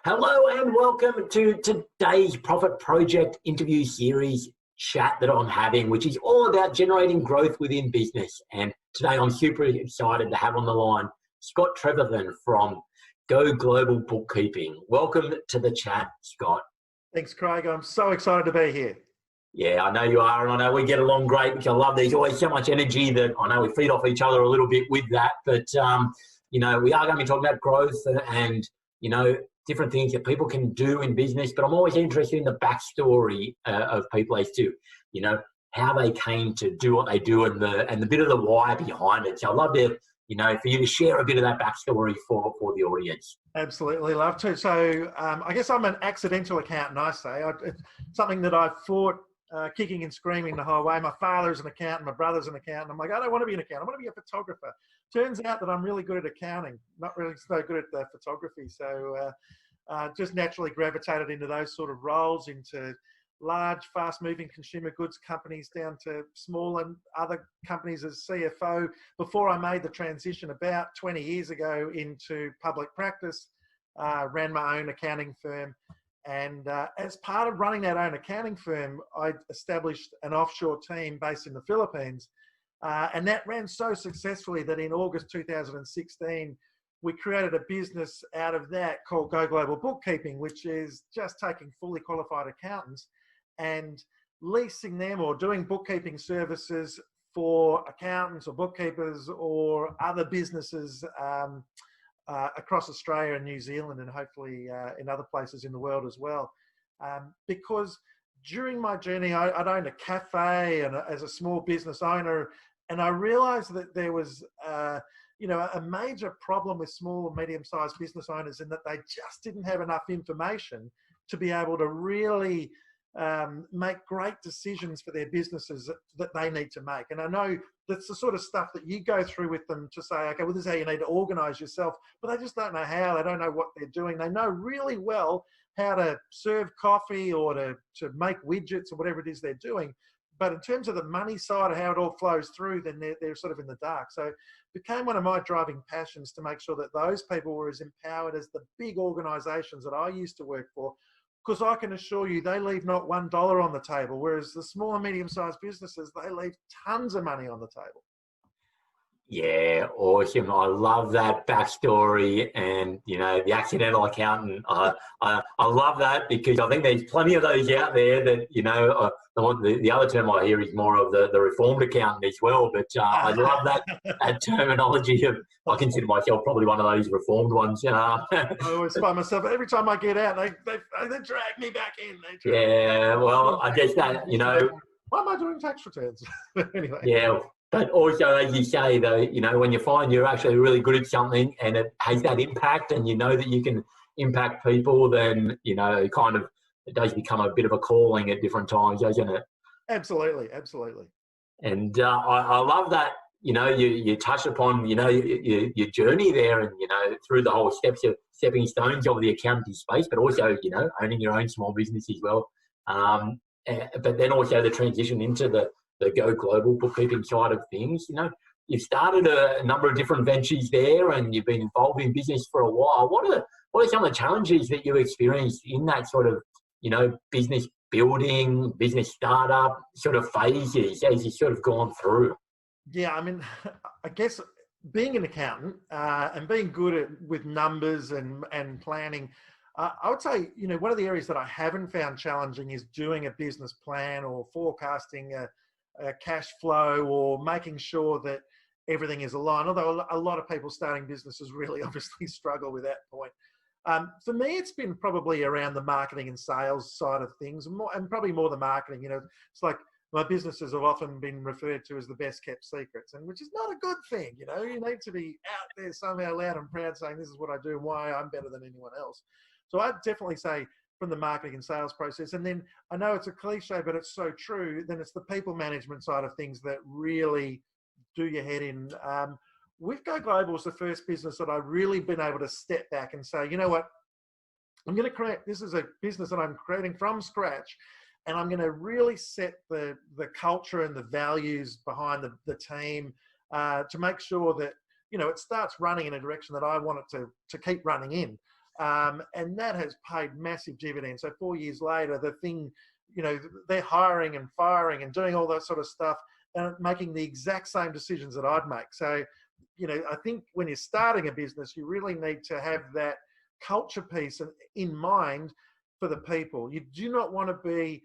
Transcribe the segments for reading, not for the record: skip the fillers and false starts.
Hello and welcome to today's Profit Project interview series chat that I'm having, which is all about generating growth within business. And today I'm super excited to have on the line Scott Trevethan from Go Global Bookkeeping. Welcome to the chat, Scott. Thanks, Craig. I'm so excited to be here. Yeah, I know you are, and I know we get along great, which I love. There's always so much energy that I know we feed off each other a little bit with that. But, we are going to be talking about growth and different things that people can do in business. But I'm always interested in the backstory of people as to, how they came to do what they do and the bit of the why behind it. So I'd love to, for you to share a bit of that backstory for the audience. Absolutely, love to. So I guess I'm an accidental accountant, I say. It's something that I fought kicking and screaming the whole way. My father's an accountant, my brother's an accountant. I'm like, I don't want to be an accountant. I want to be a photographer. Turns out that I'm really good at accounting, not really so good at the photography. So just naturally gravitated into those sort of roles, into large, fast-moving consumer goods companies down to small and other companies as CFO before I made the transition about 20 years ago into public practice. Ran my own accounting firm. And as part of running that own accounting firm, I established an offshore team based in the Philippines. And that ran so successfully that in August 2016, we created a business out of that called Go Global Bookkeeping, which is just taking fully qualified accountants and leasing them or doing bookkeeping services for accountants or bookkeepers or other businesses across Australia and New Zealand, and hopefully in other places in the world as well. Because during my journey, I'd owned a cafe and as a small business owner, and I realized that there was a major problem with small and medium-sized business owners in that they just didn't have enough information to be able to really make great decisions for their businesses that they need to make. And I know that's the sort of stuff that you go through with them to say, okay, well, this is how you need to organize yourself, but they just don't know how. They don't know what they're doing. They know really well how to serve coffee or to make widgets or whatever it is they're doing. But in terms of the money side of how it all flows through, then they're sort of in the dark. So it became one of my driving passions to make sure that those people were as empowered as the big organizations that I used to work for, because I can assure you they leave not $1 on the table, whereas the small and medium-sized businesses, they leave tons of money on the table. Yeah, awesome. I love that backstory and, the accidental accountant. I love that because I think there's plenty of those out there that, the other term I hear is more of the reformed accountant as well. But I love that terminology of, I consider myself probably one of those reformed ones. I always find myself, every time I get out, they drag me back in. Well, I guess that, Why am I doing tax returns? Anyway. Yeah. But also, as you say, though, when you find you're actually really good at something and it has that impact and you know that you can impact people, then, it does become a bit of a calling at different times, doesn't it? Absolutely, absolutely. And I love that, you touch upon, your journey there and, through the whole stepping stones of the accounting space, but also, owning your own small business as well. But then also the transition into the Go Global Bookkeeping side of things. You've started a number of different ventures there and you've been involved in business for a while. What are some of the challenges that you experienced in that sort of, business building, business startup sort of phases as you've sort of gone through? Yeah, I mean, I guess being an accountant and being good with numbers and planning, I would say, one of the areas that I haven't found challenging is doing a business plan or forecasting a cash flow or making sure that everything is aligned, although a lot of people starting businesses really obviously struggle with that point. For me, it's been probably around the marketing and sales side of things, and probably more the marketing. It's like my businesses have often been referred to as the best kept secrets, and which is not a good thing. You need to be out there somehow loud and proud saying this is what I do and why I'm better than anyone else. So I'd definitely say from the marketing and sales process. And then I know it's a cliche, but it's so true. Then it's the people management side of things that really do your head in. With Go Global was the first business that I've really been able to step back and say, you know what, I'm going to create, this is a business that I'm creating from scratch, and I'm going to really set the culture and the values behind the team to make sure that, it starts running in a direction that I want it to keep running in. And that has paid massive dividends. So 4 years later, the thing, they're hiring and firing and doing all that sort of stuff and making the exact same decisions that I'd make. So, I think when you're starting a business, you really need to have that culture piece in mind for the people. You do not want to be,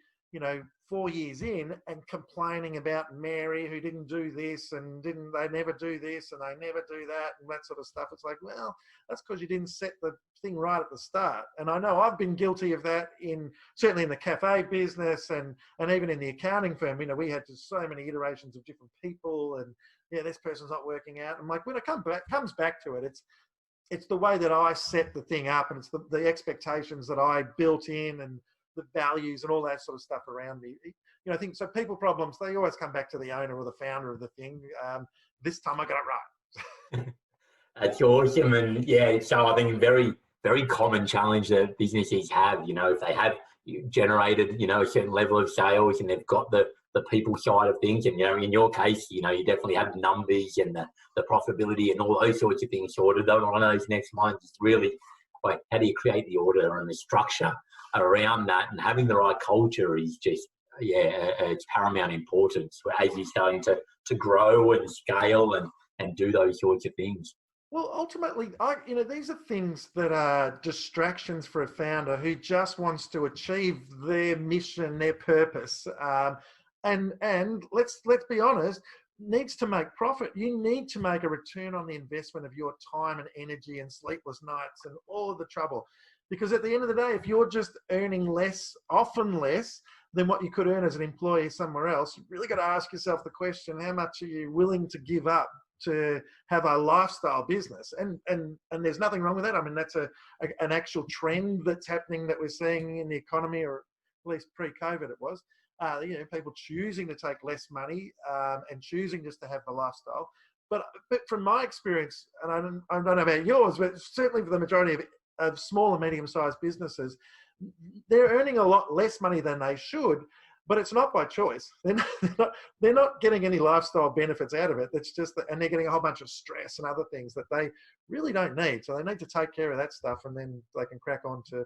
4 years in and complaining about Mary who didn't do this and they never do this and they never do that and that sort of stuff. It's like, well, that's because you didn't set the thing right at the start. And I know I've been guilty of that certainly in the cafe business and even in the accounting firm. We had just so many iterations of different people and this person's not working out. I'm like, when it comes back to it, it's the way that I set the thing up, and it's the expectations that I built in and the values and all that sort of stuff around me. I think so. People problems, they always come back to the owner or the founder of the thing. This time I got it right. That's awesome. And so I think very, very common challenge that businesses have, if they have generated, a certain level of sales and they've got the people side of things. And, in your case, you definitely have the numbers and the profitability and all those sorts of things sorted. One of those next ones is really like, how do you create the order and the structure around that, and having the right culture is just, it's paramount importance as you're starting to grow and scale and do those sorts of things. Well, ultimately, these are things that are distractions for a founder who just wants to achieve their mission, their purpose. And let's be honest, needs to make profit. You need to make a return on the investment of your time and energy and sleepless nights and all of the trouble. Because at the end of the day, if you're just earning less, often less than what you could earn as an employee somewhere else, you've really got to ask yourself the question, how much are you willing to give up to have a lifestyle business? And there's nothing wrong with that. I mean, that's an actual trend that's happening that we're seeing in the economy, or at least pre-COVID it was. People choosing to take less money and choosing just to have the lifestyle. But from my experience, and I don't know about yours, but certainly for the majority of small and medium-sized businesses, they're earning a lot less money than they should, but it's not by choice. They're not getting any lifestyle benefits out of it. That's just, and they're getting a whole bunch of stress and other things that they really don't need. So they need to take care of that stuff, and then they can crack on to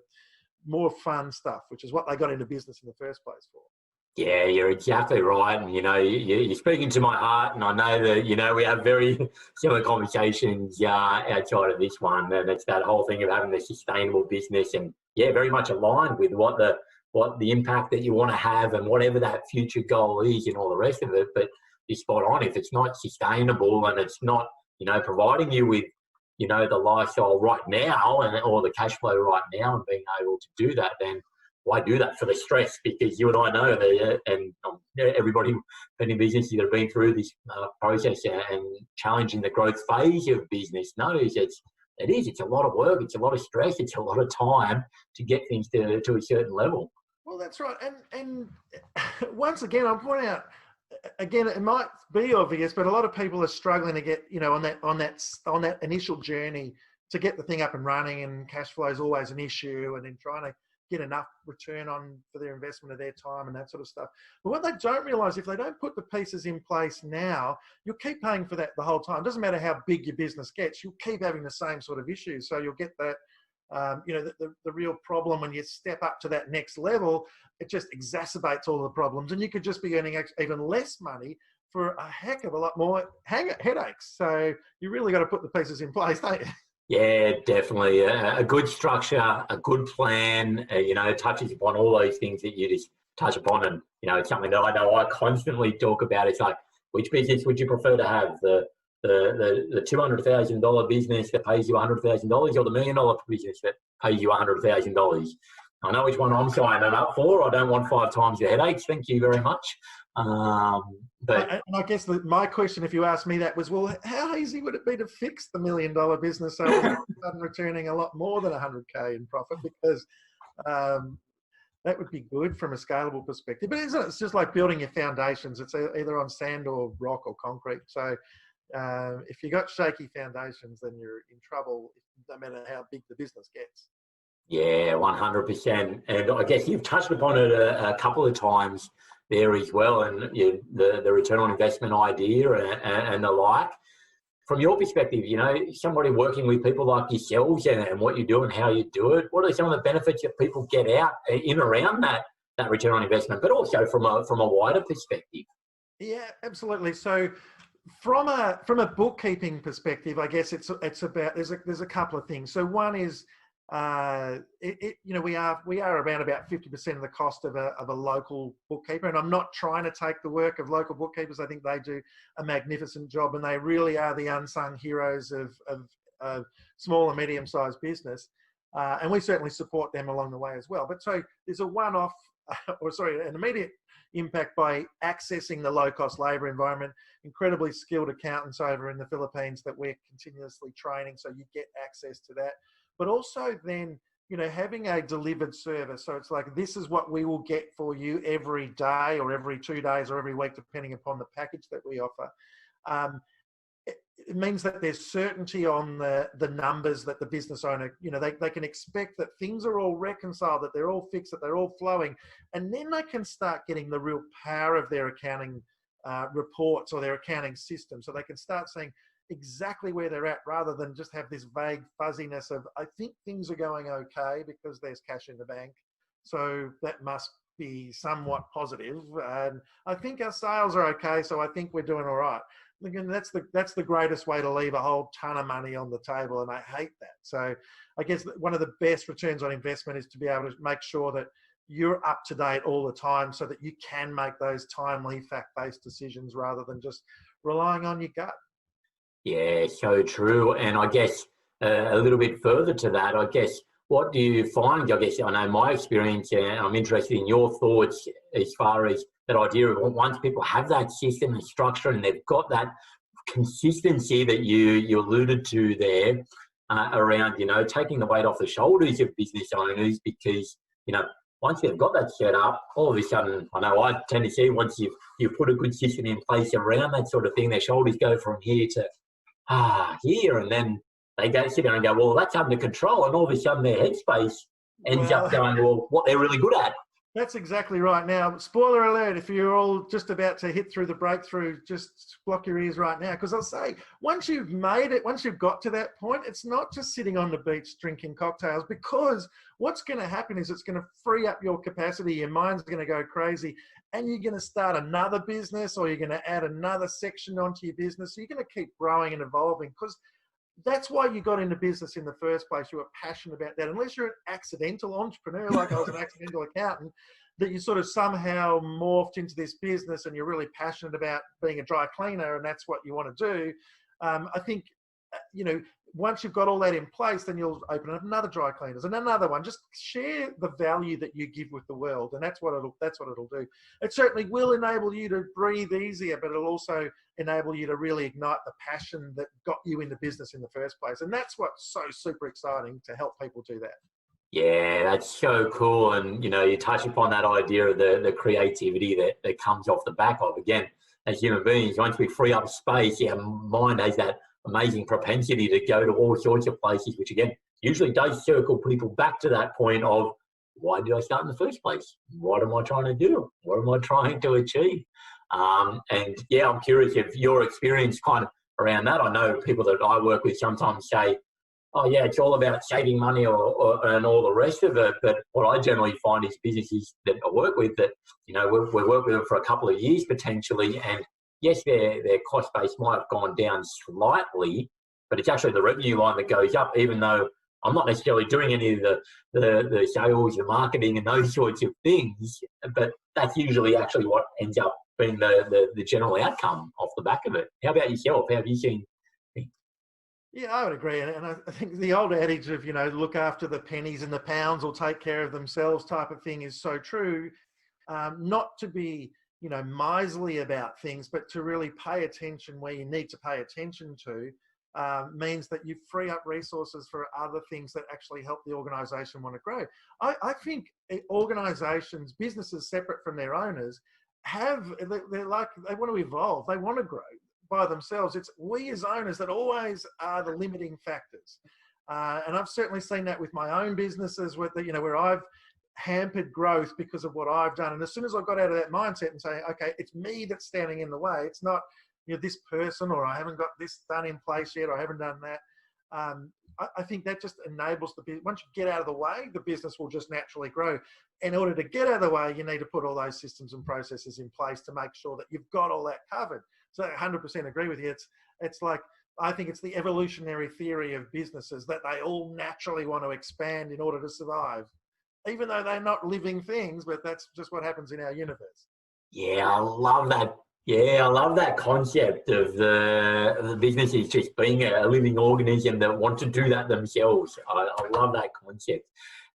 more fun stuff, which is what they got into business in the first place for. Yeah, you're exactly right. And, you're speaking to my heart, and I know that, we have very similar conversations outside of this one. And it's that whole thing of having a sustainable business and, very much aligned with what the impact that you want to have and whatever that future goal is and all the rest of it. But you're spot on. If it's not sustainable and it's not, providing you with, the lifestyle right now or the cash flow right now and being able to do that, then why do that for the stress? Because you and I know that, and everybody in business that have been through this process and challenging the growth phase of business knows it's a lot of work, it's a lot of stress, it's a lot of time to get things to a certain level. Well, that's right. And once again, I'm pointing out, again, it might be obvious, but a lot of people are struggling to get, on that initial journey to get the thing up and running, and cash flow is always an issue, and then trying to get enough return for their investment of their time and that sort of stuff. But what they don't realise, if they don't put the pieces in place now, you'll keep paying for that the whole time. It doesn't matter how big your business gets, you'll keep having the same sort of issues. So you'll get that, the real problem when you step up to that next level, it just exacerbates all the problems, and you could just be earning even less money for a heck of a lot more headaches. So you really got to put the pieces in place, don't you? Yeah, definitely. A good structure, a good plan, touches upon all those things that you just touch upon. And, it's something that I know I constantly talk about. It's like, which business would you prefer to have? The $200,000 business that pays you $100,000 or the $1 million business that pays you $100,000? I know which one I'm signing up for. I don't want 5 times the headaches. Thank you very much. But and I guess my question, if you asked me that, was, well, how easy would it be to fix the $1 million business so it's returning a lot more than 100K in profit? Because that would be good from a scalable perspective. But it's just like building your foundations. It's either on sand or rock or concrete. So if you got shaky foundations, then you're in trouble, no matter how big the business gets. Yeah, 100%. And I guess you've touched upon it a couple of times there as well, and the return on investment idea and the like. from your perspective, somebody working with people like yourselves and what you do and how you do it, what are some of the benefits that people get out in around that return on investment, but also from a wider perspective? Yeah, absolutely. So from a bookkeeping perspective, I guess it's about there's a couple of things. So one is we are around about 50% of the cost of a local bookkeeper, and I'm not trying to take the work of local bookkeepers. I think they do a magnificent job, and they really are the unsung heroes of small and medium-sized business, and we certainly support them along the way as well. But so there's a one-off, an immediate impact by accessing the low-cost labour environment. Incredibly skilled accountants over in the Philippines that we're continuously training, so you get access to that. But also then, having a delivered service. So it's like, this is what we will get for you every day or every 2 days or every week, depending upon the package that we offer. It means that there's certainty on the numbers that the business owner, they can expect that things are all reconciled, that they're all fixed, that they're all flowing. And then they can start getting the real power of their accounting reports or their accounting system. So they can start saying exactly where they're at, rather than just have this vague fuzziness of, I think things are going okay because there's cash in the bank, so that must be somewhat positive, and I think our sales are okay, so I think we're doing all right. Again, that's the greatest way to leave a whole ton of money on the table, and I hate that. So I guess one of the best returns on investment is to be able to make sure that you're up to date all the time, so that you can make those timely fact-based decisions rather than just relying on your gut. Yeah, so true. And I guess a little bit further to that, I guess, what do you find? I guess I know my experience, and I'm interested in your thoughts as far as that idea of once people have that system and structure and they've got that consistency that you alluded to there around, taking the weight off the shoulders of business owners, because, once they've got that set up, all of a sudden, I know I tend to see once you've put a good system in place around that sort of thing, their shoulders go from here to here, and then they go sit down and go, well, that's under control, and all of a sudden their headspace ends up going, well, what they're really good at. That's exactly right. Now, spoiler alert, if you're all just about to hit through the breakthrough, just block your ears right now, because I'll say, once you've made it, once you've got to that point, it's not just sitting on the beach drinking cocktails, because what's going to happen is it's going to free up your capacity, your mind's going to go crazy, and you're going to start another business, or you're going to add another section onto your business. So you're going to keep growing and evolving, because that's why you got into business in the first place. You were passionate about that. Unless you're an accidental entrepreneur, like I was an accidental accountant, that you sort of somehow morphed into this business and you're really passionate about being a dry cleaner and that's what you want to do. I think, once you've got all that in place, then you'll open up another dry cleaners and another one. Just share the value that you give with the world, and that's what it'll do. It certainly will enable you to breathe easier, but it'll also enable you to really ignite the passion that got you into business in the first place. And that's what's so super exciting, to help people do that. Yeah, that's so cool. And, you touch upon that idea of the creativity that comes off the back of, again, as human beings, once we free up space, our mind has that amazing propensity to go to all sorts of places, which again usually does circle people back to that point of, why did I start in the first place? What am I trying to do? What am I trying to achieve? And yeah, I'm curious if your experience kind of around that. I know people that I work with sometimes say, oh yeah, it's all about saving money and all the rest of it. But what I generally find is businesses that I work with that, we've worked with them for a couple of years potentially, and yes, their cost base might have gone down slightly, but it's actually the revenue line that goes up, even though I'm not necessarily doing any of the sales, the marketing and those sorts of things, but that's usually actually what ends up being the general outcome off the back of it. How about yourself? How have you seen things? Yeah, I would agree. And I think the old adage of, look after the pennies and the pounds will take care of themselves type of thing is so true. Not to be miserly about things, but to really pay attention where you need to pay attention to, means that you free up resources for other things that actually help the organisation want to grow. I think organisations, businesses separate from their owners, they want to evolve, they want to grow by themselves. It's we as owners that always are the limiting factors. And I've certainly seen that with my own businesses, where I've hampered growth because of what I've done. And as soon as I got out of that mindset and say, okay, it's me that's standing in the way, it's not this person, or I haven't got this done in place yet, or I haven't done that. I think that just enables the business. Once you get out of the way, the business will just naturally grow. In order to get out of the way, you need to put all those systems and processes in place to make sure that you've got all that covered. So I 100% agree with you. It's like, I think it's the evolutionary theory of businesses that they all naturally want to expand in order to survive, even though they're not living things, but that's just what happens in our universe. Yeah, I love that. Yeah, I love that concept of the businesses just being a living organism that want to do that themselves. I love that concept.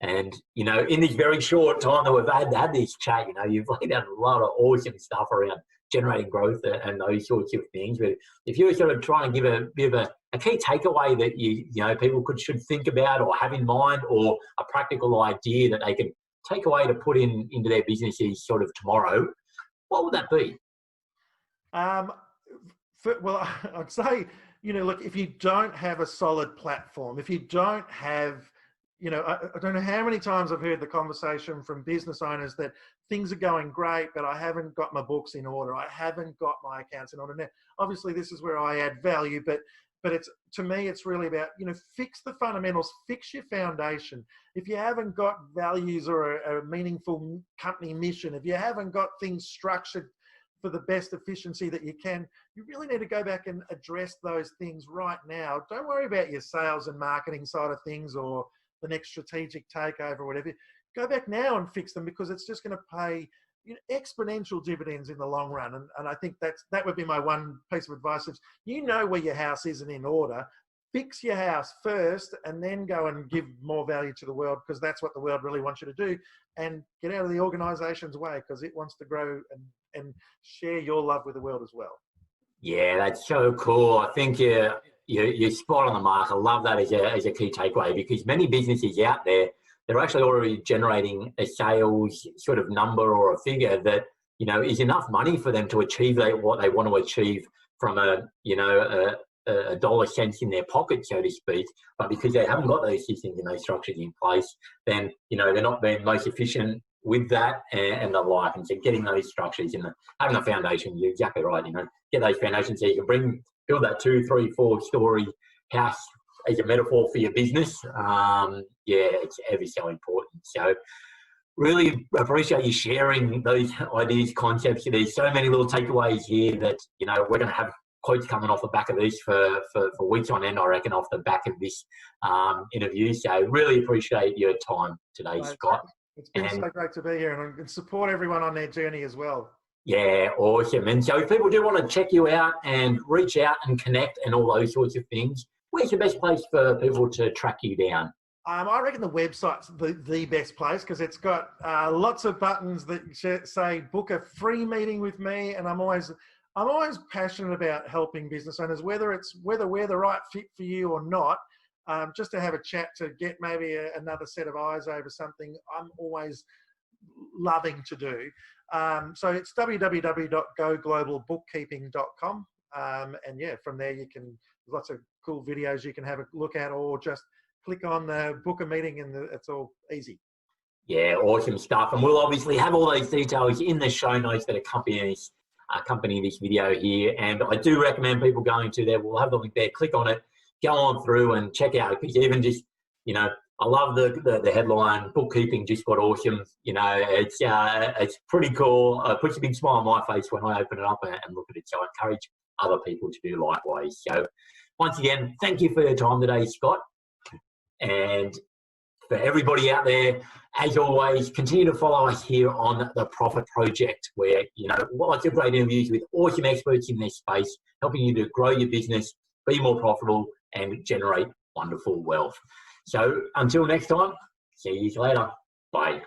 And, in this very short time that we've had this chat, you've laid out a lot of awesome stuff around generating growth and those sorts of things. But if you were sort of trying to give a bit of a key takeaway that people should think about or have in mind, or a practical idea that they can take away to put into their businesses sort of tomorrow, what would that be? Well, I'd say, look, if you don't have a solid platform, if you don't have, I don't know how many times I've heard the conversation from business owners that things are going great, but I haven't got my books in order. I haven't got my accounts in order. Now, obviously, this is where I add value, but to me, it's really about, fix the fundamentals, fix your foundation. If you haven't got values or a meaningful company mission, if you haven't got things structured for the best efficiency that you can, you really need to go back and address those things right now. Don't worry about your sales and marketing side of things or the next strategic takeover or whatever. Go back now and fix them, because it's just going to pay exponential dividends in the long run. And I think that would be my one piece of advice. Is where your house isn't in order, fix your house first, and then go and give more value to the world, because that's what the world really wants you to do. And get out of the organisation's way, because it wants to grow and share your love with the world as well. Yeah, that's so cool. I think you're spot on the mark. I love that as a key takeaway, because many businesses out there, they're actually already generating a sales sort of number or a figure that, is enough money for them to achieve what they want to achieve from a dollar cents in their pocket, so to speak. But because they haven't got those systems and those structures in place, then, they're not being most efficient with that and the like. And so getting those structures and having a foundation, you're exactly right, get those foundations so you can build that 2, 3, 4 story house as a metaphor for your business. It's ever so important. So really appreciate you sharing those ideas, concepts. There's so many little takeaways here that, we're going to have quotes coming off the back of this for weeks on end, I reckon, off the back of this interview. So really appreciate your time today, Scott. It's been so great to be here, and support everyone on their journey as well. Yeah, awesome. And so if people do want to check you out and reach out and connect and all those sorts of things, where's the best place for people to track you down? I reckon the website's the best place, because it's got lots of buttons that say book a free meeting with me, and I'm always passionate about helping business owners, whether we're the right fit for you or not. Just to have a chat, to get maybe another set of eyes over something, I'm always loving to do. So it's www.goglobalbookkeeping.com. And from there there's lots of cool videos you can have a look at, or just click on the book a meeting, and it's all easy. Yeah, awesome stuff. And we'll obviously have all those details in the show notes that accompany this video here. And I do recommend people going to there. We'll have the link there. Click on it. Go on through and check out, because even just, I love the headline, bookkeeping just got awesome. It's pretty cool. It puts a big smile on my face when I open it up and look at it. So I encourage other people to do likewise. So once again, thank you for your time today, Scott. And for everybody out there, as always, continue to follow us here on The Profit Project, where, lots of great interviews with awesome experts in this space, helping you to grow your business, be more profitable, and generate wonderful wealth. So until next time, see you later. Bye.